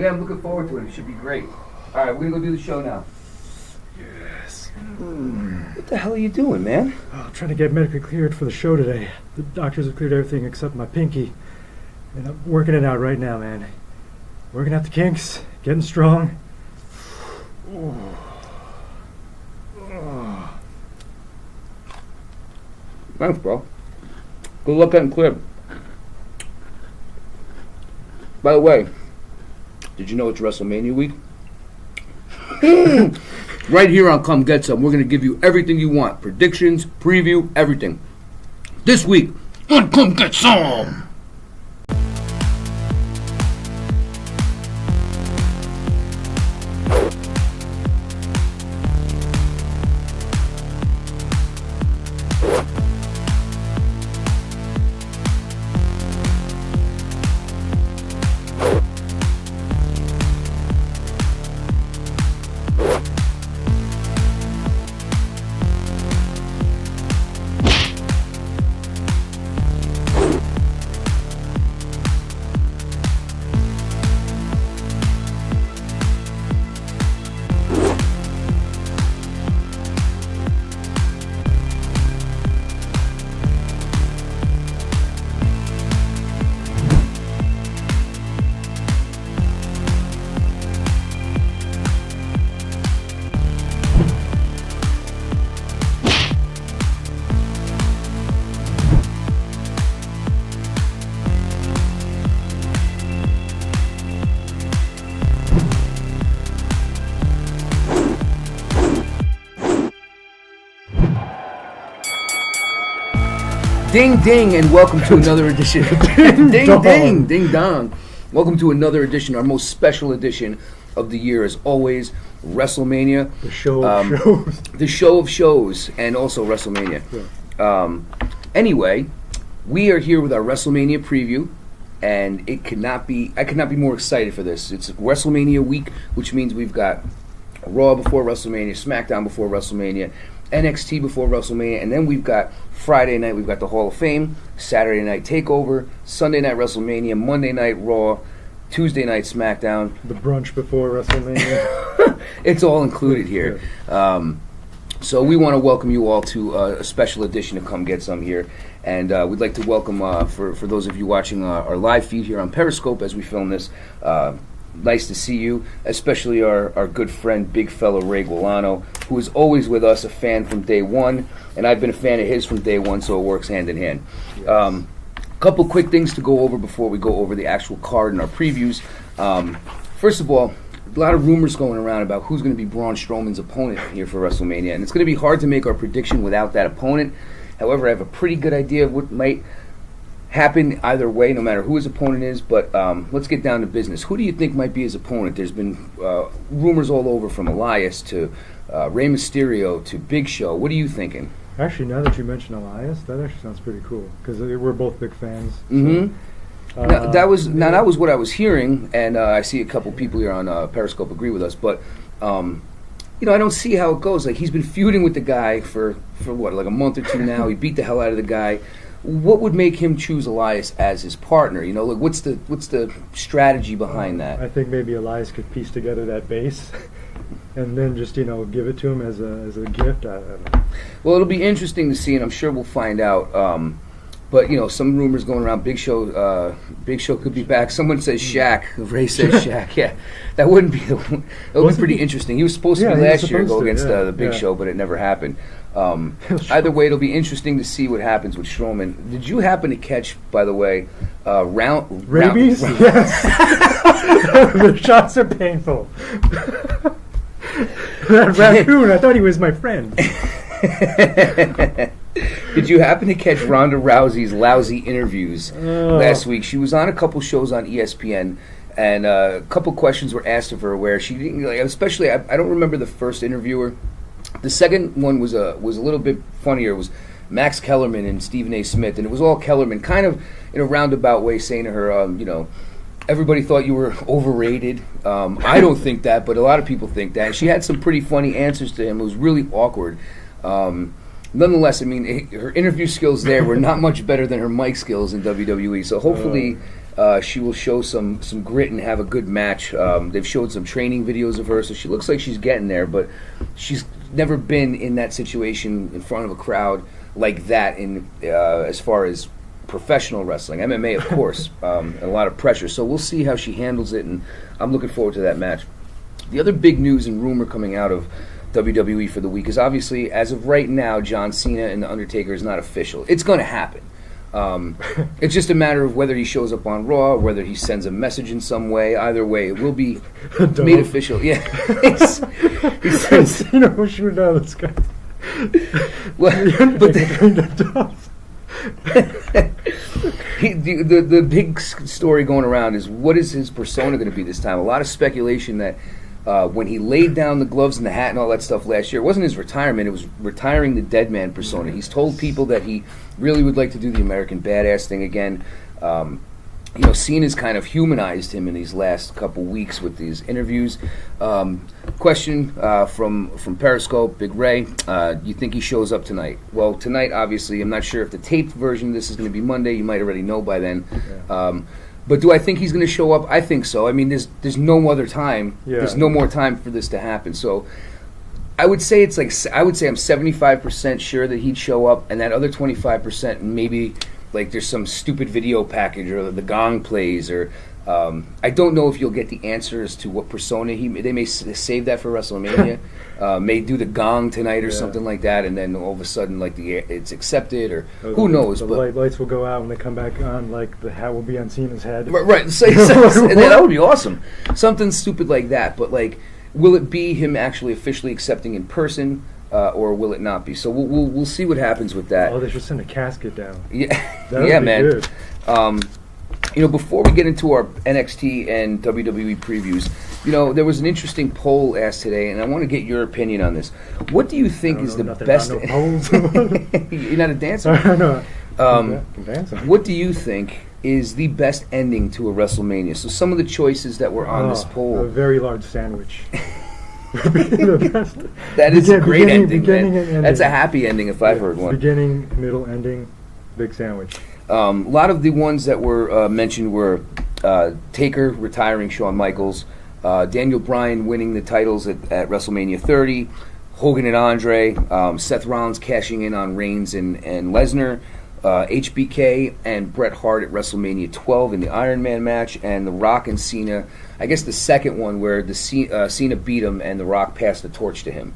Yeah, I'm looking forward to it. It should be great. All right, we're going to go do the show now. Yes. What the hell are you doing, man? Oh, I'm trying to get medically cleared for the show today. The doctors have cleared everything except my pinky. And I'm working it out right now, man. Working out the kinks, getting strong. Thanks, bro. Good luck getting cleared. By the way, did you know it's WrestleMania week? Right here on Come Get Some, we're going to give you everything you want. Predictions, preview, everything. This week on Come Get Some! Ding ding and welcome to another edition. Ding dong. Welcome to another edition, our most special edition of the year, as always, WrestleMania. The show of shows. The show of shows, and also WrestleMania. Yeah. Anyway, we are here with our WrestleMania preview, and I could not be more excited for this. It's WrestleMania week, which means we've got Raw before WrestleMania, SmackDown before WrestleMania, NXT before WrestleMania, and then we've got Friday night, we've got the Hall of Fame, Saturday night TakeOver, Sunday night WrestleMania, Monday night Raw, Tuesday night SmackDown. The brunch before WrestleMania. It's all included here. So we want to welcome you all to a special edition of Come Get Some here. And we'd like to welcome, for those of you watching our live feed here on Periscope as we film this, nice to see you, especially our good friend, big fella Ray Guilano, who is always with us, a fan from day one, and I've been a fan of his from day one, so it works hand in hand. Yes. Couple quick things to go over before we go over the actual card and our previews. First of all, a lot of rumors going around about who's going to be Braun Strowman's opponent here for WrestleMania, and it's going to be hard to make our prediction without that opponent. However, I have a pretty good idea of what might happen either way, no matter who his opponent is, but let's get down to business. Who do you think might be his opponent? There's been rumors all over, from Elias to Rey Mysterio to Big Show. What are you thinking? Actually, now that you mention Elias, that actually sounds pretty cool, because we're both big fans. So, mm-hmm. That was what I was hearing, and I see a couple people here on Periscope agree with us, but I don't see how it goes. Like, he's been feuding with the guy for what, like a month or two now. He beat the hell out of the guy. What would make him choose Elias as his partner? Like, what's the strategy behind that? I think maybe Elias could piece together that base, and then just give it to him as a gift. I don't know. Well, it'll be interesting to see, and I'm sure we'll find out. But some rumors going around. Big Show could be back. Someone says Shaq. Ray says Shaq. Yeah, that wouldn't be that would be pretty interesting. He was supposed to be last year go against the Big Show, but it never happened. Either way, it'll be interesting to see what happens with Strowman. Did you happen to catch, by the way, rabies? Yes. The shots are painful. That raccoon, I thought he was my friend. Did you happen to catch Ronda Rousey's lousy interviews last week? She was on a couple shows on ESPN, and a couple questions were asked of her where she didn't, especially, I don't remember the first interviewer. The second one was a little bit funnier. It was Max Kellerman and Stephen A. Smith, and it was all Kellerman, kind of in a roundabout way, saying to her, everybody thought you were overrated. I don't think that, but a lot of people think that. She had some pretty funny answers to him. It was really awkward. Nonetheless, her interview skills there were not much better than her mic skills in WWE. So hopefully she will show some grit and have a good match. They've showed some training videos of her, so she looks like she's getting there, but she's never been in that situation in front of a crowd like that in as far as professional wrestling. MMA, of course, a lot of pressure. So we'll see how she handles it, and I'm looking forward to that match. The other big news and rumor coming out of WWE for the week is obviously, as of right now, John Cena and The Undertaker is not official. It's going to happen. It's just a matter of whether he shows up on Raw, or whether he sends a message in some way. Either way, it will be made official. Yeah. He says, Cena will shoot down this guy. Well, but the big story going around is, what is his persona going to be this time? A lot of speculation that when he laid down the gloves and the hat and all that stuff last year, it wasn't his retirement, it was retiring the dead man persona. He's told people that he really would like to do the American Badass thing again. Cena's kind of humanized him in these last couple weeks with these interviews. Question from Periscope, Big Ray, you think he shows up tonight? Well, tonight, obviously, I'm not sure if the taped version of this is going to be Monday. You might already know by then. Yeah. But do I think he's going to show up? I think so. I mean, there's no other time. Yeah. There's no more time for this to happen. So I would say I'm 75% sure that he'd show up, and that other 25% maybe like there's some stupid video package or the gong plays, or I don't know if you'll get the answers to what persona they may save that for WrestleMania. May do the gong tonight or something like that, and then all of a sudden like it's accepted, or who knows. The lights will go out when they come back on, like the hat will be on Cena's head. Right. So, and that would be awesome. Something stupid like that. But like, will it be him actually officially accepting in person? Or will it not be? So we'll see what happens with that. Oh, they should send a casket down. Yeah, yeah, man. Good. Before we get into our NXT and WWE previews, there was an interesting poll asked today, and I want to get your opinion on this. What do you think is the best? You're not a dancer? No. What do you think is the best ending to a WrestleMania? So some of the choices that were on this poll. A very large sandwich. That is a great ending, man. That's a happy ending if I've heard one. Beginning, middle, ending, big sandwich. A lot of the ones that were mentioned were Taker retiring Shawn Michaels, Daniel Bryan winning the titles at WrestleMania 30, Hogan and Andre, Seth Rollins cashing in on Reigns and Lesnar, HBK and Bret Hart at WrestleMania 12 in the Iron Man match, and The Rock and Cena. I guess the second one where Cena beat him and The Rock passed the torch to him.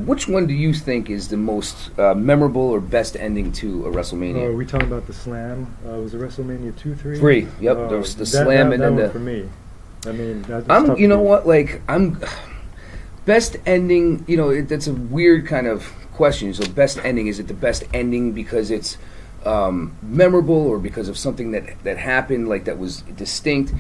Which one do you think is the most memorable or best ending to a WrestleMania? Are we talking about the Slam? Was it WrestleMania 2, 3? 3. Yep, there was the Slam and then the. For me, I mean, best ending. That's a weird kind of question. So, best ending, is it the best ending because it's memorable, or because of something that happened, like that was distinct?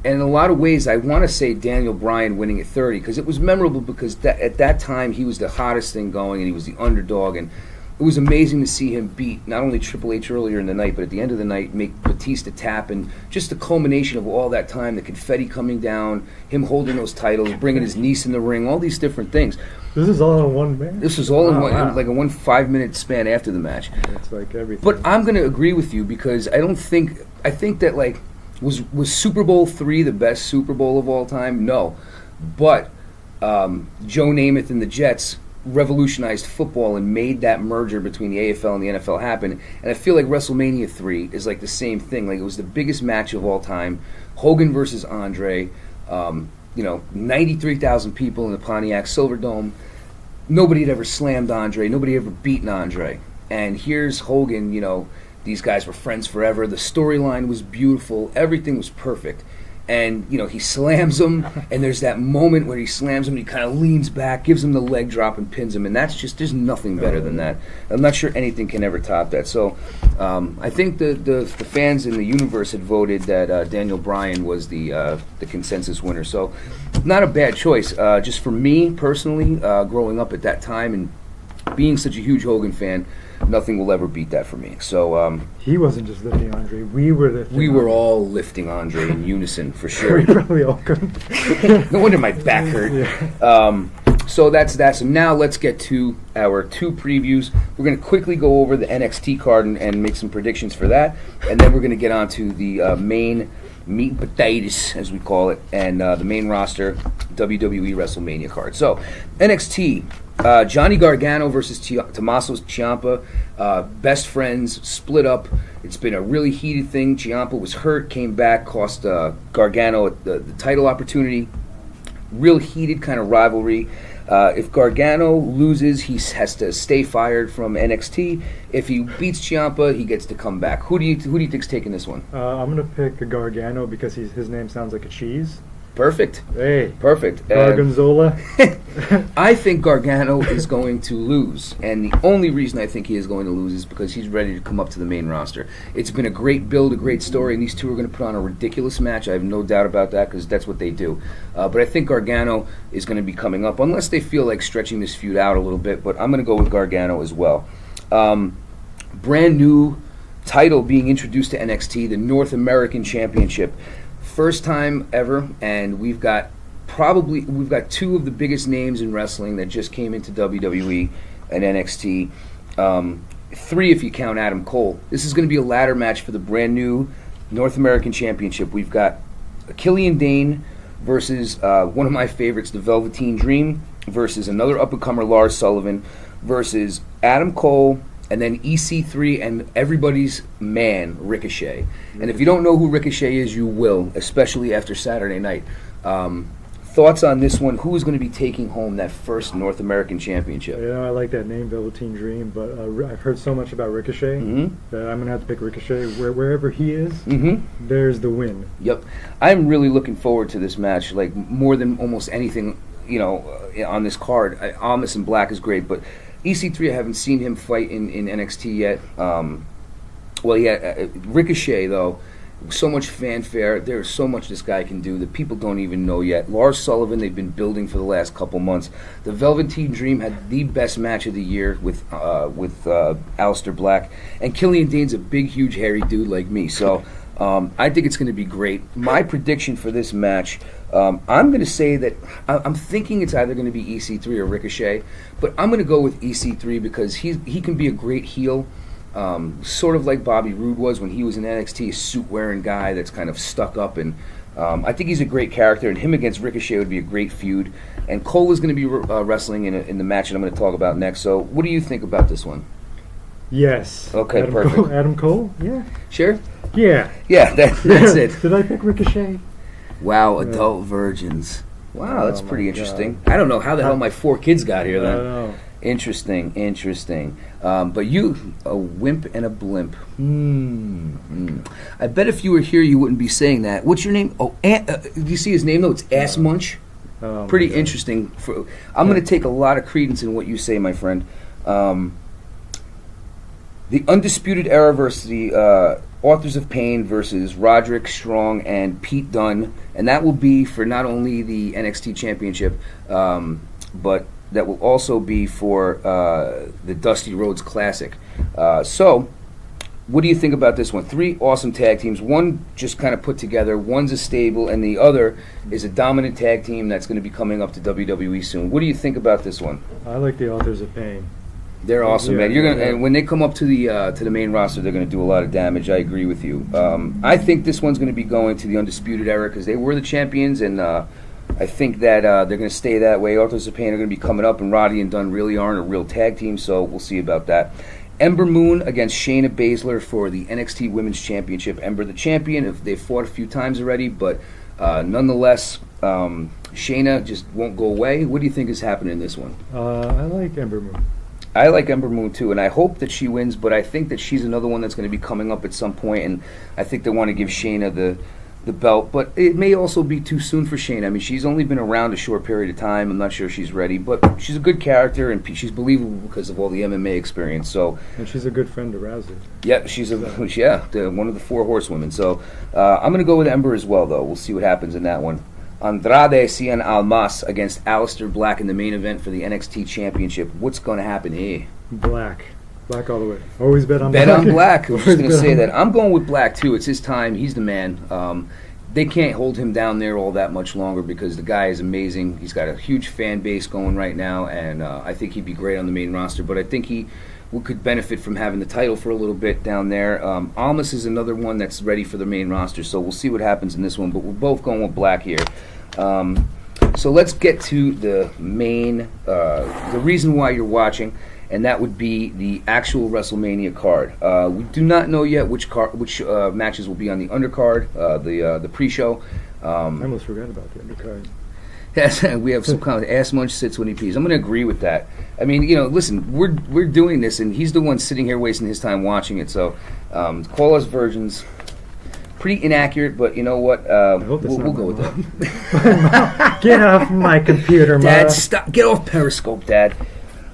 And in a lot of ways, I want to say Daniel Bryan winning at 30, because it was memorable because at that time he was the hottest thing going and he was the underdog, and it was amazing to see him beat not only Triple H earlier in the night, but at the end of the night make Batista tap, and just the culmination of all that time, the confetti coming down, him holding those titles, bringing his niece in the ring, all these different things. This is all in one match? This was all in one, wow. Like a 5-minute span after the match. It's like everything. But I'm going to agree with you, because I think that like, was Super Bowl III the best Super Bowl of all time? No. But Joe Namath and the Jets revolutionized football and made that merger between the AFL and the NFL happen. And I feel like WrestleMania 3 is like the same thing. Like, it was the biggest match of all time. Hogan versus Andre. 93,000 people in the Pontiac Silverdome. Nobody had ever slammed Andre. Nobody had ever beaten Andre. And here's Hogan, these guys were friends forever. The storyline was beautiful. Everything was perfect. And, he slams him, and there's that moment where he slams him, and he kind of leans back, gives him the leg drop, and pins him. And that's just, there's nothing better than that. I'm not sure anything can ever top that. So I think the fans in the universe had voted that Daniel Bryan was the consensus winner. So not a bad choice. Just for me, personally, growing up at that time and being such a huge Hogan fan, nothing will ever beat that for me. So he wasn't just lifting Andre; we were lifting. We were all lifting Andre in unison, for sure. We probably all couldn't. No wonder my back hurt. Yeah. So that's that. So now let's get to our 2 previews. We're going to quickly go over the NXT card and make some predictions for that. And then we're going to get on to the main meat and potatoes, as we call it, and the main roster WWE WrestleMania card. So NXT, Johnny Gargano versus Tommaso Ciampa. Best friends, split up. It's been a really heated thing. Ciampa was hurt, came back, cost Gargano the title opportunity. Real heated kind of rivalry. If Gargano loses, he has to stay fired from NXT. If he beats Ciampa, he gets to come back. Who do you think's taking this one? I'm gonna pick Gargano because his name sounds like a cheese. Perfect. Hey, perfect. Gargonzola. I think Gargano is going to lose, and the only reason I think he is going to lose is because he's ready to come up to the main roster. It's been a great build, a great story, and these two are going to put on a ridiculous match. I have no doubt about that because that's what they do. But I think Gargano is going to be coming up, unless they feel like stretching this feud out a little bit, but I'm going to go with Gargano as well. Brand new title being introduced to NXT, the North American Championship. First time ever, and we've got 2 of the biggest names in wrestling that just came into WWE and NXT. 3 if you count Adam Cole. This is going to be a ladder match for the brand new North American Championship. We've got Killian Dane versus one of my favorites, the Velveteen Dream, versus another up-and-comer, Lars Sullivan, versus Adam Cole, and then EC3 and everybody's man, Ricochet. And if you don't know who Ricochet is, you will, especially after Saturday night. Thoughts on this one? Who is going to be taking home that first North American Championship? I like that name, Velveteen Dream, but I've heard so much about Ricochet that I'm going to have to pick Ricochet. Wherever he is, there's the win. Yep. I'm really looking forward to this match, like more than almost anything, on this card. Almas in Black is great, but EC3, I haven't seen him fight in NXT yet. Ricochet, though, so much fanfare. There's so much this guy can do that people don't even know yet. Lars Sullivan, they've been building for the last couple months. The Velveteen Dream had the best match of the year with Aleister Black. And Killian Dane's a big, huge, hairy dude like me. So I think it's going to be great. My prediction for this match, I'm going to say that I'm thinking it's either going to be EC3 or Ricochet, but I'm going to go with EC3 because he can be a great heel, sort of like Bobby Roode was when he was in NXT, a suit-wearing guy that's kind of stuck up, and I think he's a great character, and him against Ricochet would be a great feud. And Cole is going to be wrestling in the match that I'm going to talk about next. So what do you think about this one? Yes. Okay, Adam perfect. Cole, Adam Cole? Yeah. Sure? Yeah. Yeah, that's it. Did I pick Ricochet? Wow, adult virgins. Wow, that's pretty interesting. God. I don't know how the hell my 4 kids got here then. I don't know. Interesting. But you, a wimp and a blimp. I bet if you were here, you wouldn't be saying that. What's your name? Oh, do you see his name though? It's Ass Munch. Pretty interesting. I'm going to take a lot of credence in what you say, my friend. The Undisputed Era versus the Authors of Pain versus Roderick Strong and Pete Dunne, and that will be for not only the NXT Championship, but that will also be for the Dusty Rhodes Classic. So, what do you think about this one? 3 awesome tag teams. One just kind of put together. One's a stable, and the other is a dominant tag team that's going to be coming up to WWE soon. What do you think about this one? I like the Authors of Pain. They're awesome, man. And when they come up to the main roster, they're going to do a lot of damage. I agree with you. I think this one's going to be going to the Undisputed Era because they were the champions, and I think that they're going to stay that way. Authors of Pain are going to be coming up, and Roddy and Dunn really aren't a real tag team, so we'll see about that. Ember Moon against Shayna Baszler for the NXT Women's Championship. Ember the champion. They've fought a few times already, but nonetheless, Shayna just won't go away. What do you think is happening in this one? I like Ember Moon. I like Ember Moon too, and I hope that she wins, but I think that she's another one that's going to be coming up at some point, and I think they want to give Shayna the belt, but it may also be too soon for Shayna. I mean, she's only been around a short period of time. I'm not sure she's ready, but she's a good character, and she's believable because of all the MMA experience. So, and she's a good friend to Rousey. Yeah, she's one of the 4 horsewomen. So I'm going to go with Ember as well, though. We'll see what happens in that one. Andrade Cien Almas against Aleister Black in the main event for the NXT Championship. What's going to happen here? Black all the way. Always bet on Black. Bet on Black. I was just going to say that. I'm going with Black, too. It's his time. He's the man. they can't hold him down there all that much longer because the guy is amazing. He's got a huge fan base going right now, and I think he'd be great on the main roster. But I think he could benefit from having the title for a little bit down there. Almas is another one that's ready for the main roster, so we'll see what happens in this one. But we're both going with Black here. So let's get to the main, the reason why you're watching, and that would be the actual WrestleMania card. We do not know yet which matches will be on the undercard, the pre-show. I almost forgot about the undercard. Yes, we have some kind of ass munch sits when he pees. I'm going to agree with that. I mean, listen, we're doing this, and he's the one sitting here wasting his time watching it. So, call us virgins. Pretty inaccurate, but you know what? We'll go with that. Get off my computer, Dad. Stop! Get off Periscope, Dad.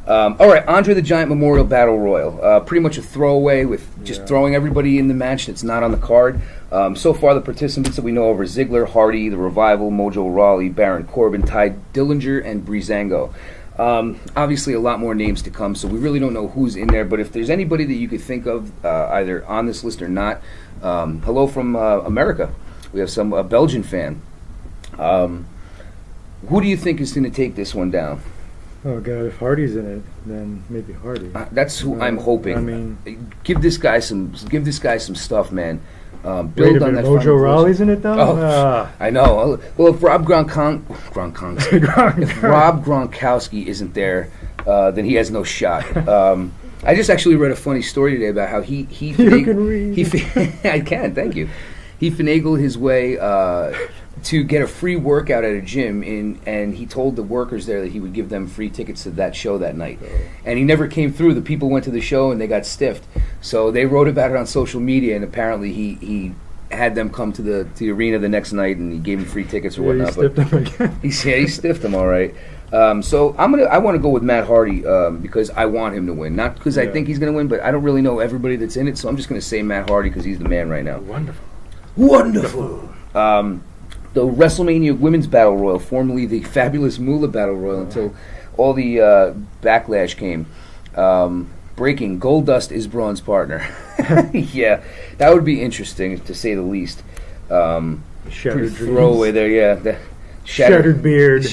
All right, Andre the Giant Memorial Battle Royal. Pretty much a throwaway with just throwing everybody in the match that's not on the card. So far, the participants that we know of are Ziggler, Hardy, The Revival, Mojo Rawley, Baron Corbin, Ty Dillinger, and Breezango. Obviously, a lot more names to come, so we really don't know who's in there. But if there's anybody that you could think of, either on this list or not, hello from America. We have a Belgian fan. Who do you think is going to take this one down? Oh God! If Hardy's in it, then maybe Hardy. That's who I'm hoping. I mean, give this guy some stuff, man. Build wait a on minute, that. Mojo Rawley's in it, though. Oh, I know. Well, if Rob Gronkowski isn't there, then he has no shot. I just actually read a funny story today about how he you can read. I can, thank you. He finagled his way to get a free workout at a gym, and he told the workers there that he would give them free tickets to that show that night. And he never came through. The people went to the show and they got stiffed. So they wrote about it on social media, and apparently he had them come to the arena the next night, and he gave them free tickets or whatnot. He stiffed them again. He stiffed them all right. So I want to go with Matt Hardy because I want him to win, not because I think he's going to win, but I don't really know everybody that's in it, so I'm just going to say Matt Hardy because he's the man right now. Wonderful. The WrestleMania Women's Battle Royal, formerly the Fabulous Moolah Battle Royal, until all the backlash came. Breaking, Goldust is Braun's partner. Yeah, that would be interesting, to say the least. Shattered throwaway there, yeah. Shattered beard.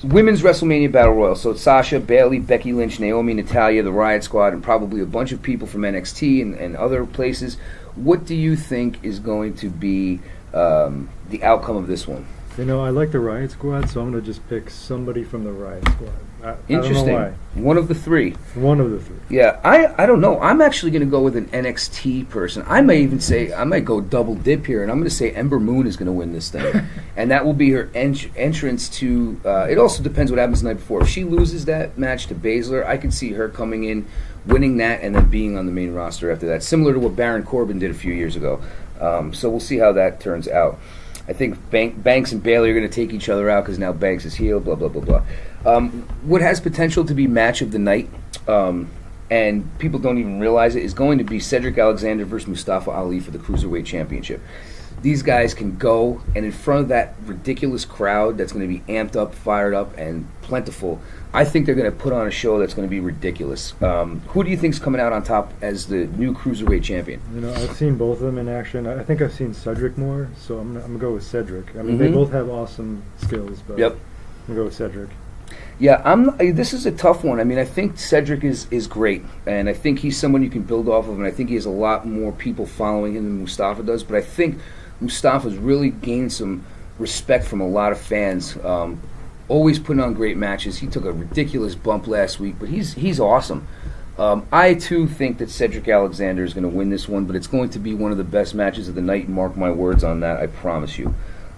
Women's WrestleMania Battle Royal. So it's Sasha, Bayley, Becky Lynch, Naomi, Natalya, the Riot Squad, and probably a bunch of people from NXT and other places. What do you think is going to be the outcome of this one? I like the Riot Squad, so I'm going to just pick somebody from the Riot Squad. Interesting. I don't know why. One of the three. One of the three. Yeah, I don't know. I'm actually going to go with an NXT person. I might go double dip here, and I'm going to say Ember Moon is going to win this thing. And that will be her entrance to... it also depends what happens the night before. If she loses that match to Baszler, I could see her coming in, winning that, and then being on the main roster after that. Similar to what Baron Corbin did a few years ago. So we'll see how that turns out. I think Banks and Bayley are going to take each other out because now Banks is healed, blah, blah, blah, blah. What has potential to be match of the night, and people don't even realize it, is going to be Cedric Alexander versus Mustafa Ali for the Cruiserweight Championship. These guys can go, and in front of that ridiculous crowd that's going to be amped up, fired up, and plentiful, I think they're going to put on a show that's going to be ridiculous. Who do you think's coming out on top as the new Cruiserweight Champion? I've seen both of them in action. I think I've seen Cedric more, so I'm going to go with Cedric. I mean, they both have awesome skills, but I'm going to go with Cedric. Yeah, this is a tough one. I mean, I think Cedric is great, and I think he's someone you can build off of, and I think he has a lot more people following him than Mustafa does, but I think Mustafa's really gained some respect from a lot of fans. Always putting on great matches. He took a ridiculous bump last week, but he's awesome. I, too, think that Cedric Alexander is going to win this one, but it's going to be one of the best matches of the night. Mark my words on that, I promise you.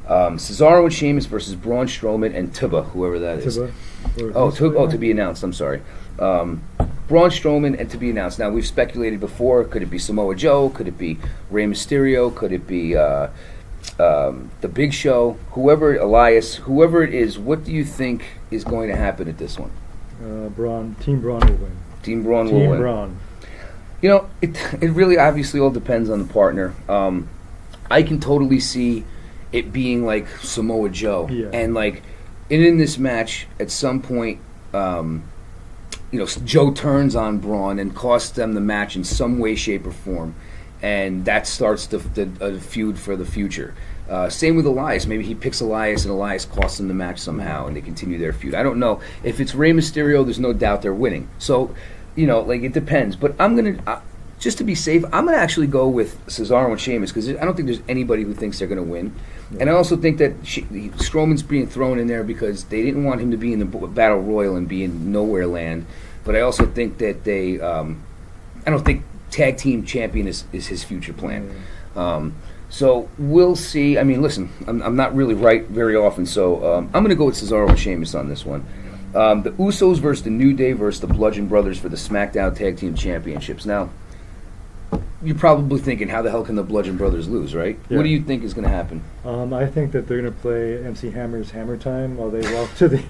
Cesaro and Sheamus versus Braun Strowman and Tuba, whoever that is. To be announced, I'm sorry. Braun Strowman and to be announced. Now, we've speculated before. Could it be Samoa Joe? Could it be Rey Mysterio? Could it be The Big Show? Elias, whoever it is, what do you think is going to happen at this one? Team Braun will win. Team Braun will win. Team Braun. It really obviously all depends on the partner. I can totally see it being like Samoa Joe. Yeah. And in this match, at some point, Joe turns on Braun and costs them the match in some way, shape, or form. and that starts the feud for the future. Same with Elias. Maybe he picks Elias, and Elias costs him the match somehow, and they continue their feud. I don't know. If it's Rey Mysterio, there's no doubt they're winning. So, it depends. But I'm going to, just to be safe, I'm going to actually go with Cesaro and Sheamus, because I don't think there's anybody who thinks they're going to win. Yeah. And I also think that Strowman's being thrown in there because they didn't want him to be in the Battle Royal and be in Nowhere Land. But I also think that they, I don't think tag team champion is his future plan. So we'll see. I mean, listen, I'm not really right very often, so I'm going to go with Cesaro and Sheamus on this one. The Usos versus the New Day versus the Bludgeon Brothers for the SmackDown Tag Team Championships. Now, you're probably thinking, how the hell can the Bludgeon Brothers lose, right? Yeah. What do you think is going to happen? I think that they're going to play MC Hammer's Hammer Time while they walk to the,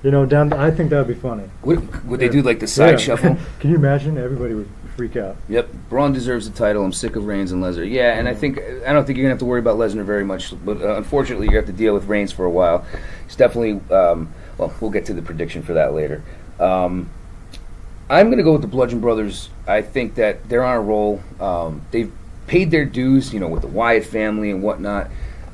down. I think that would be funny. Would they do like the side shuffle? Can you imagine? Everybody would freak out. Yep, Braun deserves the title. I'm sick of Reigns and Lesnar. Yeah, and I don't think you're gonna have to worry about Lesnar very much. But unfortunately, you have to deal with Reigns for a while. It's definitely we'll get to the prediction for that later. I'm gonna go with the Bludgeon Brothers. I think that they're on a roll. They've paid their dues, with the Wyatt family and whatnot.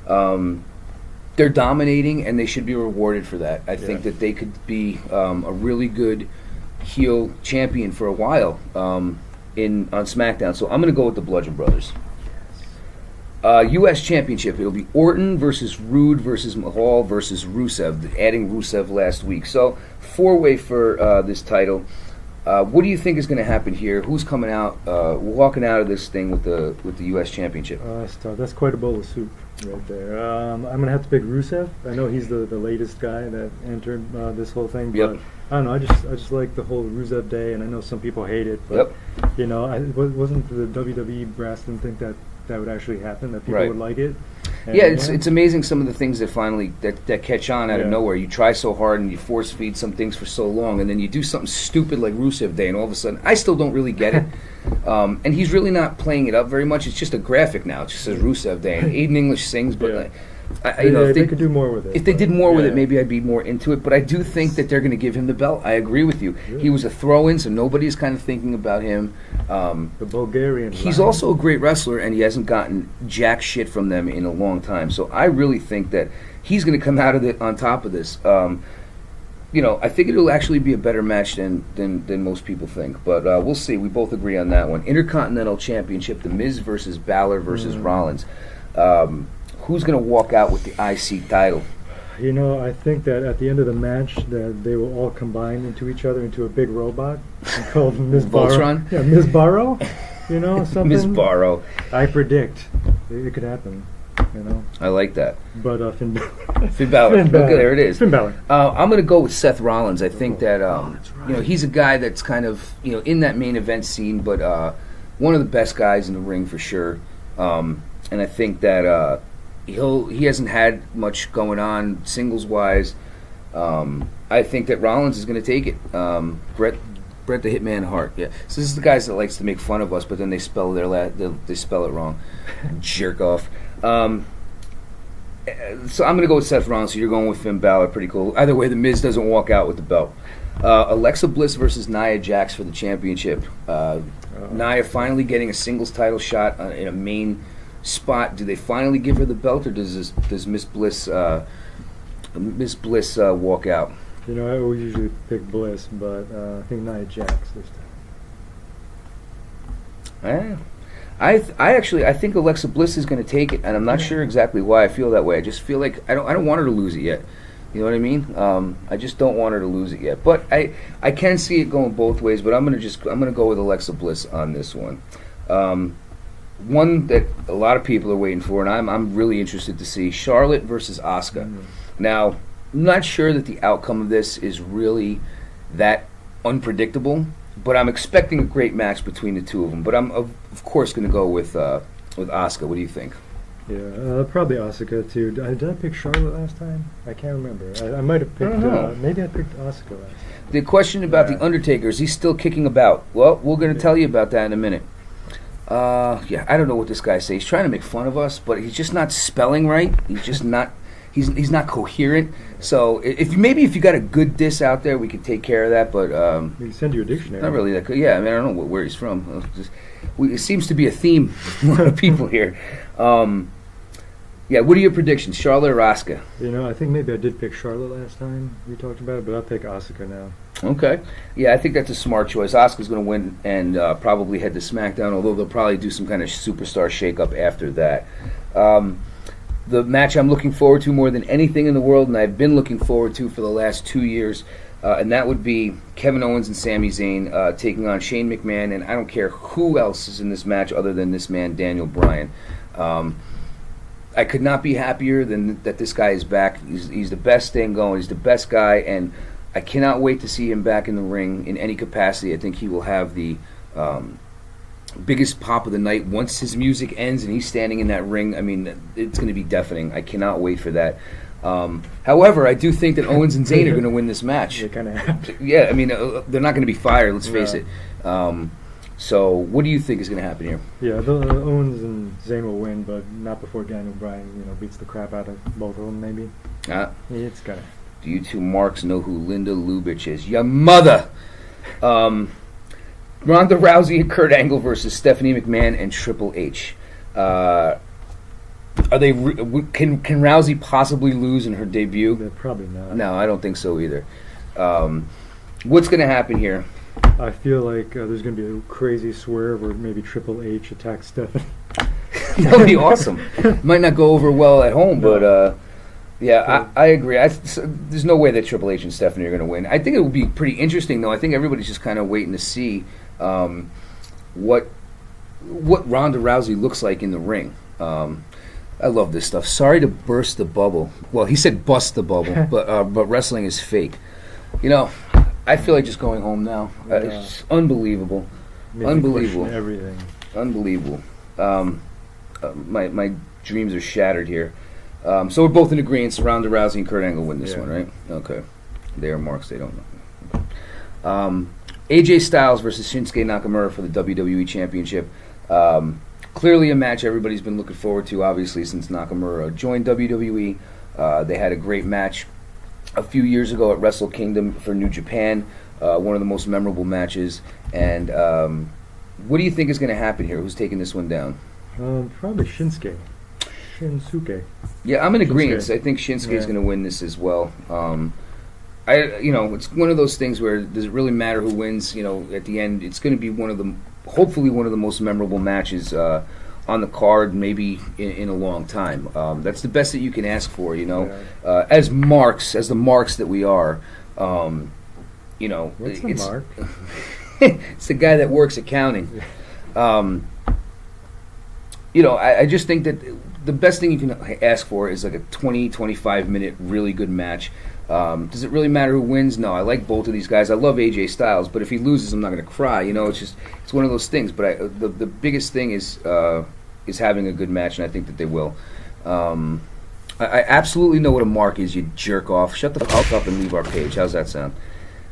They're dominating, and they should be rewarded for that. I think that they could be a really good heel champion for a while. On SmackDown, so I'm going to go with the Bludgeon Brothers. U.S. Championship, it'll be Orton versus Rude versus Mahal versus Rusev, adding Rusev last week. So, 4-way for this title. What do you think is going to happen here? Who's coming out, walking out of this thing with the U.S. Championship? That's quite a bowl of soup right there. I'm going to have to pick Rusev. I know he's the latest guy that entered this whole thing, but I don't know. I just like the whole Rusev Day, and I know some people hate it, but wasn't the WWE brass didn't think that would actually happen, that people would like it. And it's amazing some of the things that finally that catch on out of nowhere. You try so hard and you force feed some things for so long, and then you do something stupid like Rusev Day, and all of a sudden, I still don't really get it. And he's really not playing it up very much. It's just a graphic now. It just says Rusev Day, and Aiden English sings, but if they could do more with it. If they did more with it, maybe I'd be more into it. But I do think that they're going to give him the belt. I agree with you. Really? He was a throw-in, so nobody's kind of thinking about him. The Bulgarian. He's also a great wrestler, and he hasn't gotten jack shit from them in a long time. So I really think that he's going to come out of it on top of this. I think it'll actually be a better match than most people think. But we'll see. We both agree on that one. Intercontinental Championship, The Miz versus Balor versus Rollins. Who's going to walk out with the IC title? I think that at the end of the match, that they will all combine into each other into a big robot called Ms. Voltron? Yeah, Ms. Barrow. Something. Ms. Barrow. I predict it could happen. I like that. But Finn Balor. Finn Balor. Okay, there it is. Finn Balor. I'm going to go with Seth Rollins. I think that he's a guy that's kind of in that main event scene, but one of the best guys in the ring for sure. And I think that he hasn't had much going on singles wise. I think that Rollins is going to take it. Bret the Hitman Hart. Yeah. So this is the guys that likes to make fun of us, but then they spell they spell it wrong. Jerk off. So I'm going to go with Seth Rollins. So you're going with Finn Balor. Pretty cool. Either way, The Miz doesn't walk out with the belt. Alexa Bliss versus Nia Jax for the championship. Nia finally getting a singles title shot in a main spot. Do they finally give her the belt, or does Miss Bliss walk out? I always usually pick Bliss, but I think Nia Jax this time. I think Alexa Bliss is going to take it, and I'm not sure exactly why I feel that way. I just feel like I don't want her to lose it yet. You know what I mean? I just don't want her to lose it yet. But I can see it going both ways. But I'm gonna go with Alexa Bliss on this one. One that a lot of people are waiting for, and I'm really interested to see, Charlotte versus Asuka. Mm-hmm. Now, I'm not sure that the outcome of this is really that unpredictable, but I'm expecting a great match between the two of them. But I'm of course going to go with Asuka. What do you think? Yeah, probably Asuka too. Did I pick Charlotte last time? I can't remember. I might have picked. Maybe I picked Asuka last time. The question about the Undertaker, is he still kicking about? Well, we're going to tell you about that in a minute. I don't know what this guy says. He's trying to make fun of us, but he's just not spelling right. He's just not. he's not coherent. So if you got a good diss out there, we could take care of that. But we can send you a dictionary. Not really that good. Yeah, I mean, I don't know where he's from. It seems to be a theme for a lot of people here. Yeah, what are your predictions, Charlotte or Asuka? I think maybe I did pick Charlotte last time we talked about it, but I'll pick Asuka now. Okay. Yeah, I think that's a smart choice. Asuka's going to win and probably head to SmackDown, although they'll probably do some kind of superstar shakeup after that. The match I'm looking forward to more than anything in the world, and I've been looking forward to for the last 2 years, and that would be Kevin Owens and Sami Zayn taking on Shane McMahon, and I don't care who else is in this match other than this man, Daniel Bryan. I could not be happier than that this guy is back. He's the best thing going. He's the best guy, and I cannot wait to see him back in the ring in any capacity. I think he will have the biggest pop of the night once his music ends and he's standing in that ring. I mean, it's going to be deafening. I cannot wait for that. However, I do think that Owens and Zayn are going to win this match. They kind of have to. Yeah, I mean, they're not going to be fired, let's face it. So what do you think is going to happen here? Yeah, Owens and Zayn will win, but not before Daniel Bryan, beats the crap out of both of them, maybe. It's got to. Do you two marks know who Linda Lubitsch is? Your mother! Ronda Rousey and Kurt Angle versus Stephanie McMahon and Triple H. Are they? Can Rousey possibly lose in her debut? Probably not. No, I don't think so either. What's going to happen here? I feel like there's going to be a crazy swerve where maybe Triple H attacks Stephanie. That would be awesome. Might not go over well at home, but yeah, I agree. There's no way that Triple H and Stephanie are going to win. I think it will be pretty interesting, though. I think everybody's just kind of waiting to see what Ronda Rousey looks like in the ring. I love this stuff. Sorry to burst the bubble. Well, he said bust the bubble, but wrestling is fake. I feel like just going home now. It's unbelievable. Unbelievable. Everything. Unbelievable. My dreams are shattered here. So we're both in agreement. Ronda Rousey and Kurt Angle win this one, right? Okay. They are marks. They don't know. Okay. AJ Styles versus Shinsuke Nakamura for the WWE Championship. Clearly a match everybody's been looking forward to, obviously, since Nakamura joined WWE. They had a great match a few years ago at Wrestle Kingdom for New Japan, one of the most memorable matches. And what do you think is going to happen here? Who's taking this one down? Probably Shinsuke. Yeah, I'm in agreement. I think Shinsuke is going to win this as well. It's one of those things where does it really matter who wins? At the end, it's going to be hopefully one of the most memorable matches on the card, maybe in a long time. That's the best that you can ask for, as the marks that we are. What's the mark? It's the guy that works accounting. I just think that the best thing you can ask for is like a 20, 25-minute really good match. Does it really matter who wins? No, I like both of these guys. I love AJ Styles, but if he loses, I'm not going to cry. It's one of those things. But the biggest thing is having a good match, and I think that they will. I absolutely know what a mark is, you jerk off. Shut the fuck up and leave our page. How's that sound?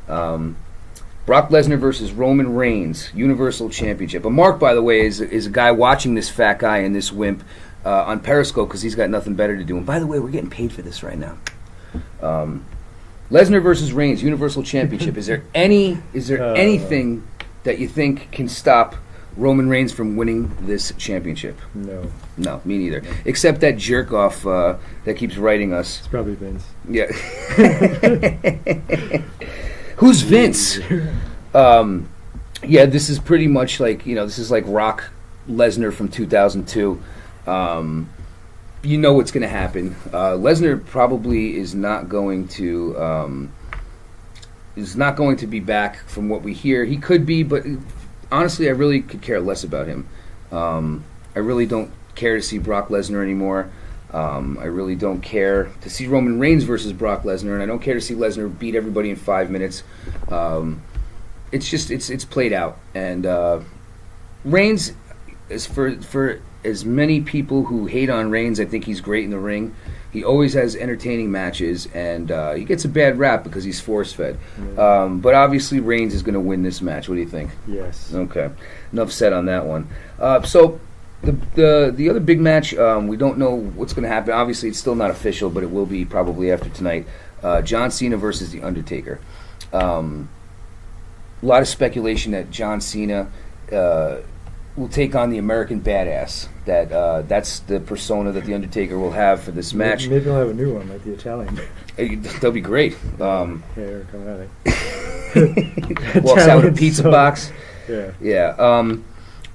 Brock Lesnar versus Roman Reigns, Universal Championship. A mark, by the way, is a guy watching this fat guy and this wimp on Periscope because he's got nothing better to do. And by the way, we're getting paid for this right now. Lesnar versus Reigns, Universal Championship. Is there anything that you think can stop Roman Reigns from winning this championship? No, me neither. Except that jerk off that keeps writing us. It's probably Vince. Yeah. Who's Vince? This is pretty much like this is like Rock Lesnar from 2002. What's going to happen. Lesnar probably is not going to be back from what we hear. He could be, but honestly, I really could care less about him. I really don't care to see Brock Lesnar anymore. I really don't care to see Roman Reigns versus Brock Lesnar, and I don't care to see Lesnar beat everybody in 5 minutes. It's played out, and Reigns is for as many people who hate on Reigns, I think he's great in the ring. He always has entertaining matches, and he gets a bad rap because he's force-fed. But obviously, Reigns is going to win this match. What do you think? Yes. Okay. Enough said on that one. So The other big match, we don't know what's going to happen. Obviously, it's still not official, but it will be probably after tonight. John Cena versus The Undertaker. A lot of speculation that John Cena will take on the American Badass. That's the persona that The Undertaker will have for this match. Maybe he'll have a new one, like the Italian. That'll be great. Hair coming out of Walks out with a pizza box. Yeah. Yeah.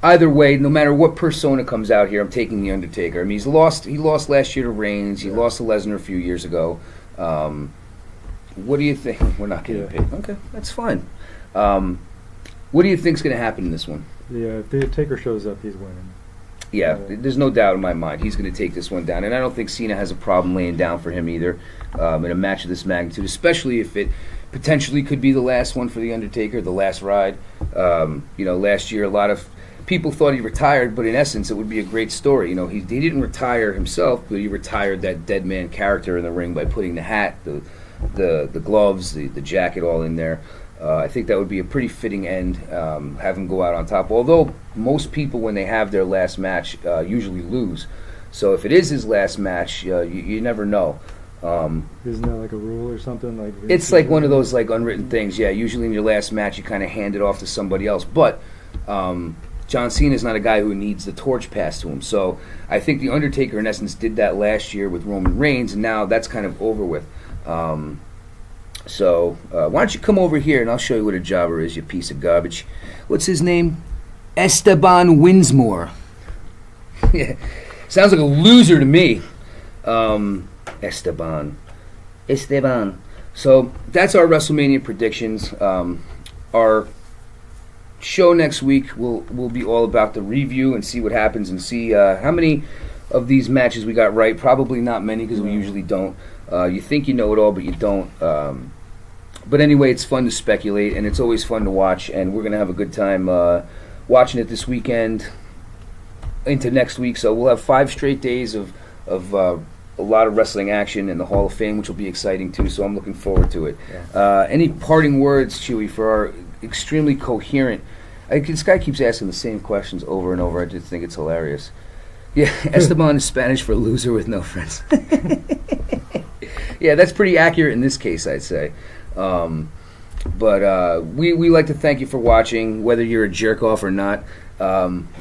Either way, no matter what persona comes out here, I'm taking The Undertaker. I mean, he lost last year to Reigns. He lost to Lesnar a few years ago. What do you think? We're not getting paid. Okay, that's fine. What do you think's going to happen in this one? Yeah, if The Taker shows up, he's winning. Yeah, there's no doubt in my mind he's going to take this one down, and I don't think Cena has a problem laying down for him either in a match of this magnitude, especially if it potentially could be the last one for The Undertaker, the last ride. Last year a lot of people thought he retired, but in essence it would be a great story. He didn't retire himself, but he retired that dead man character in the ring by putting the hat, the gloves, the jacket all in there. I think that would be a pretty fitting end, have him go out on top. Although most people, when they have their last match, usually lose. So if it is his last match, you never know. Isn't that like a rule or something? It's like one of those like unwritten things. Yeah, usually in your last match, you kind of hand it off to somebody else. But John Cena is not a guy who needs the torch passed to him. So I think The Undertaker, in essence, did that last year with Roman Reigns, and now that's kind of over with. So why don't you come over here and I'll show you what a jobber is, you piece of garbage. What's his name? Esteban Winsmore. Yeah, sounds like a loser to me. Esteban. So that's our WrestleMania predictions. Our show next week will be all about the review and see what happens and see how many of these matches we got right. Probably not many because we usually don't. You think you know it all, but you don't. But anyway, it's fun to speculate, and it's always fun to watch, and we're going to have a good time watching it this weekend into next week. So we'll have 5 straight days of a lot of wrestling action in the Hall of Fame, which will be exciting too, so I'm looking forward to it. Yeah. Any parting words, Chewie, for our extremely coherent... this guy keeps asking the same questions over and over. I just think it's hilarious. Yeah, Esteban is Spanish for loser with no friends. Yeah, that's pretty accurate in this case, I'd say. But we like to thank you for watching, whether you're a jerk-off or not.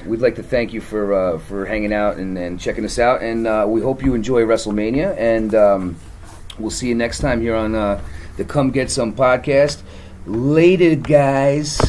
We'd like to thank you for hanging out and checking us out, and we hope you enjoy WrestleMania, and we'll see you next time here on the Come Get Some podcast. Later, guys.